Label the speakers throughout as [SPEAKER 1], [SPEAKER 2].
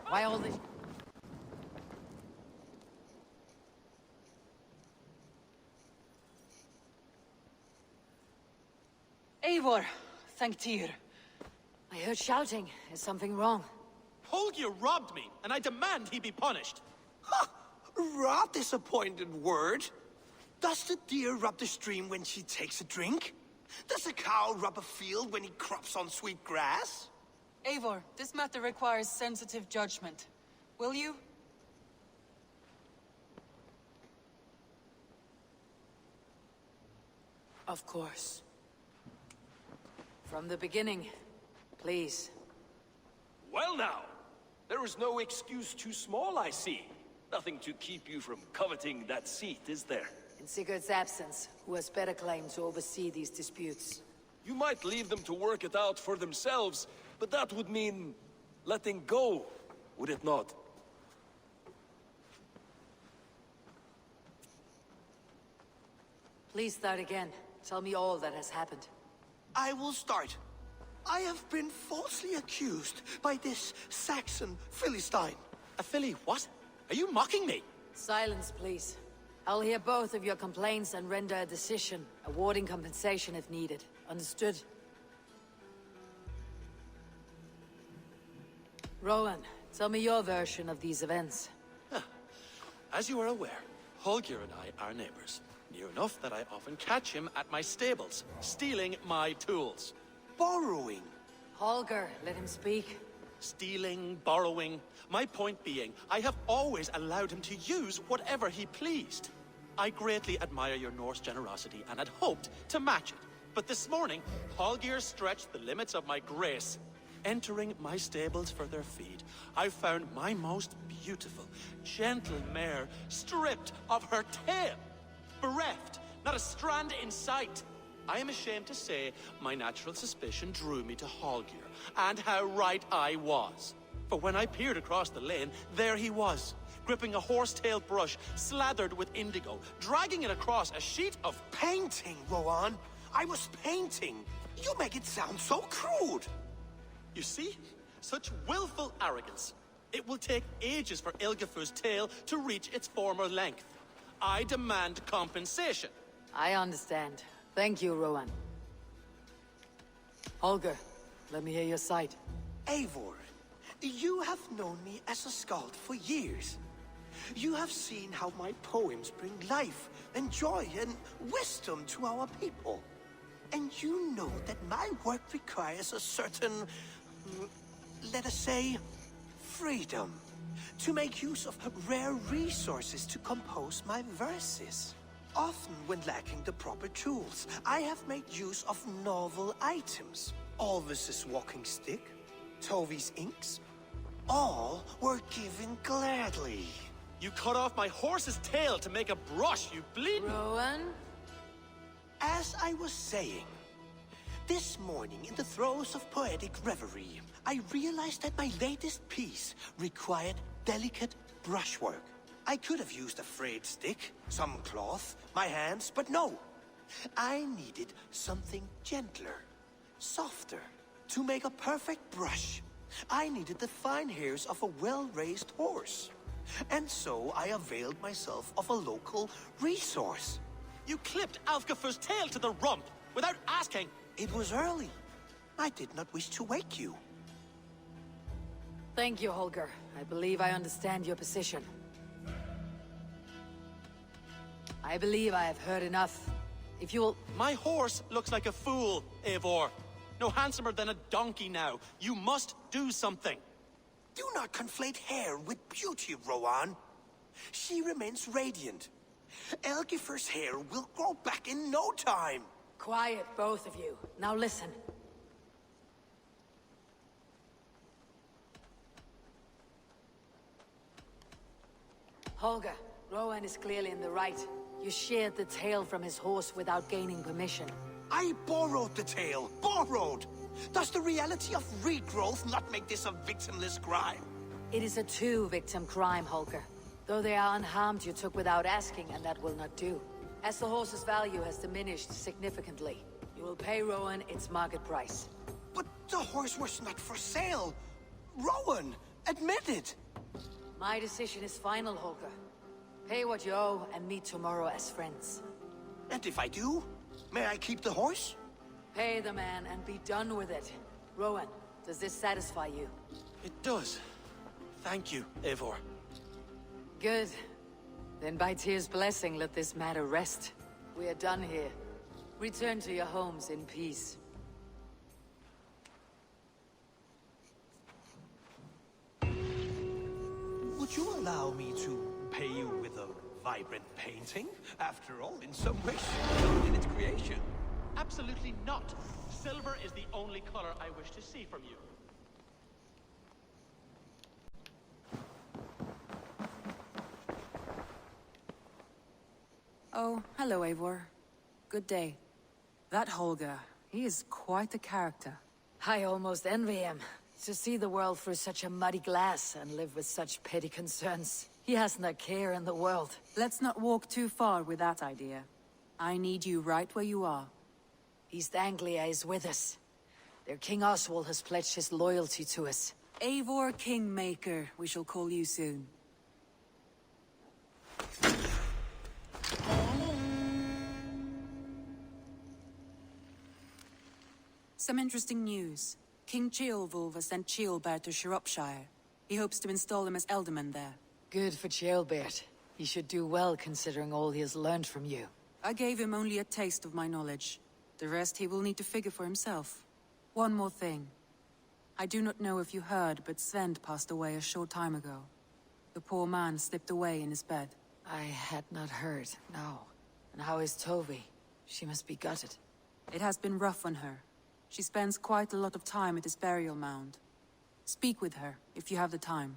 [SPEAKER 1] Why all this? Eivor, thank Tyr. I heard shouting. Is something wrong?
[SPEAKER 2] Holger robbed me, and I demand he be punished.
[SPEAKER 3] Ha! Rot disappointed word. Does the deer rub the stream when she takes a drink? Does a cow rub a field when he crops on sweet grass?
[SPEAKER 4] Eivor, this matter requires sensitive judgment. Will you?
[SPEAKER 1] Of course. From the beginning, please.
[SPEAKER 5] Well now, there is no excuse too small, I see. Nothing to keep you from coveting that seat, is there?
[SPEAKER 1] In Sigurd's absence, who has better claim to oversee these disputes?
[SPEAKER 5] You might leave them to work it out for themselves, but that would mean letting go, would it not?
[SPEAKER 1] Please start again. Tell me all that has happened.
[SPEAKER 3] I will start. I have been falsely accused by this Saxon Philistine.
[SPEAKER 2] A filly what? Are you mocking me?
[SPEAKER 1] Silence, please. I'll hear both of your complaints and render a decision, awarding compensation if needed. Understood? Rowan, tell me your version of these events.
[SPEAKER 2] As you are aware, Holger and I are neighbors. Near enough that I often catch him at my stables, stealing my tools.
[SPEAKER 3] Borrowing.
[SPEAKER 1] Holger, let him speak.
[SPEAKER 2] Stealing, borrowing. My point being, I have always allowed him to use whatever he pleased. I greatly admire your Norse generosity and had hoped to match it. But this morning, Holger stretched the limits of my grace. Entering my stables for their feed, I found my most beautiful, gentle mare stripped of her tail. Bereft, not a strand in sight. I am ashamed to say my natural suspicion drew me to Holger, and how right I was. For when I peered across the lane, there he was, gripping a horsetail brush slathered with indigo, dragging it across a sheet of
[SPEAKER 3] Painting, Rowan. I was painting. You make it sound so crude.
[SPEAKER 2] You see? Such willful arrogance. It will take ages for Ilgafur's tail to reach its former length. I demand compensation.
[SPEAKER 1] I understand. Thank you, Rowan. Holger, let me hear your side.
[SPEAKER 3] Eivor, you have known me as a skald for years. You have seen how my poems bring life and joy and wisdom to our people. And you know that my work requires a certain, let us say, freedom. To make use of rare resources to compose my verses. Often when lacking the proper tools, I have made use of novel items. Alvis's walking stick, Tovi's inks, all were given gladly.
[SPEAKER 2] You cut off my horse's tail to make a brush, you bleeding...
[SPEAKER 1] Rowan?
[SPEAKER 3] As I was saying, this morning in the throes of poetic reverie, I realized that my latest piece required delicate brushwork. I could have used a frayed stick, some cloth, my hands, but no. I needed something gentler, softer. To make a perfect brush, I needed the fine hairs of a well-raised horse. And so I availed myself of a local resource.
[SPEAKER 2] You clipped Alfgafur's tail to the rump without asking.
[SPEAKER 3] It was early. I did not wish to wake you.
[SPEAKER 1] Thank you, Holger. I believe I understand your position. I believe I have heard enough. If you will...
[SPEAKER 2] My horse looks like a fool, Eivor. No handsomer than a donkey now. You must do something.
[SPEAKER 3] Do not conflate hair with beauty, Rowan. She remains radiant. Elgifer's hair will grow back in no time.
[SPEAKER 1] Quiet, both of you. Now listen. Holger, Rowan is clearly in the right. You sheared the tail from his horse without gaining permission.
[SPEAKER 3] I borrowed the tail. Borrowed! Does the reality of regrowth not make this a victimless crime?
[SPEAKER 1] It is a two-victim crime, Holger. Though they are unharmed, you took without asking, and that will not do. As the horse's value has diminished significantly, you will pay Rowan its market price.
[SPEAKER 3] But the horse was not for sale. Rowan, Admit it!
[SPEAKER 1] My decision is final, Holger. Pay what you owe and meet tomorrow as friends.
[SPEAKER 3] And if I do, may I keep the horse?
[SPEAKER 1] Pay the man and be done with it. Rowan, does this satisfy you?
[SPEAKER 2] It does. Thank you, Eivor.
[SPEAKER 1] Good. Then by Tyr's blessing, let this matter rest. We are done here. Return to your homes in peace.
[SPEAKER 3] Would you allow me to pay you with a vibrant painting? After all, in some ways, in its creation.
[SPEAKER 2] Absolutely not. Silver is the only color I wish to see from you.
[SPEAKER 6] Oh, hello, Eivor. Good day. That Holger, he is quite a character.
[SPEAKER 1] I almost envy him. To see the world through such a muddy glass and live with such petty concerns. He hasn't a care in the world.
[SPEAKER 6] Let's not walk too far with that idea. I need you right where you are.
[SPEAKER 1] East Anglia is with us. Their King Oswald has pledged his loyalty to us.
[SPEAKER 6] Eivor Kingmaker, we shall call you soon. Some interesting news. King Ceolwulf has sent Ceolbert to Shropshire. He hopes to install him as Elderman there.
[SPEAKER 1] Good for Ceolbert. He should do well considering all he has learned from you.
[SPEAKER 6] I gave him only a taste of my knowledge. The rest he will need to figure for himself. One more thing. I do not know if you heard, but Svend passed away a short time ago. The poor man slipped away in his bed.
[SPEAKER 1] I had not heard, no. And how is Tovi? She must be gutted.
[SPEAKER 6] It has been rough on her. She spends quite a lot of time at his burial mound. Speak with her, if you have the time.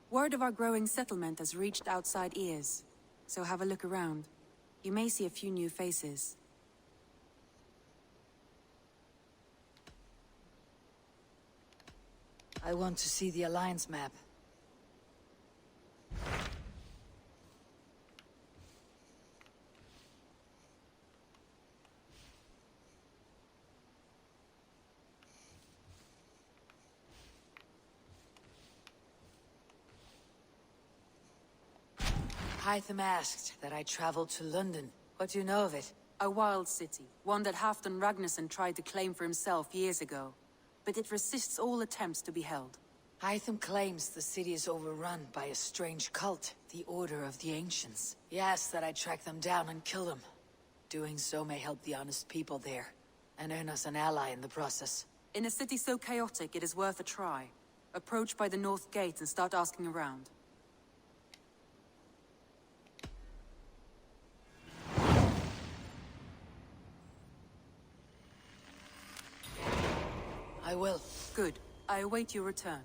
[SPEAKER 6] Word of our growing settlement has reached outside ears, so have a look around. You may see a few new faces.
[SPEAKER 1] I want to see the Alliance map. Hytham asked that I travel to London. What do you know of it?
[SPEAKER 6] A wild city, one that Halfdan Ragnarsson tried to claim for himself years ago. But it resists all attempts to be held.
[SPEAKER 1] Hytham claims the city is overrun by a strange cult, the Order of the Ancients. He asks that I track them down and kill them. Doing so may help the honest people there, and earn us an ally in the process.
[SPEAKER 6] In a city so chaotic, it is worth a try. Approach by the North Gate and start asking around.
[SPEAKER 1] I will.
[SPEAKER 6] Good. I await your return.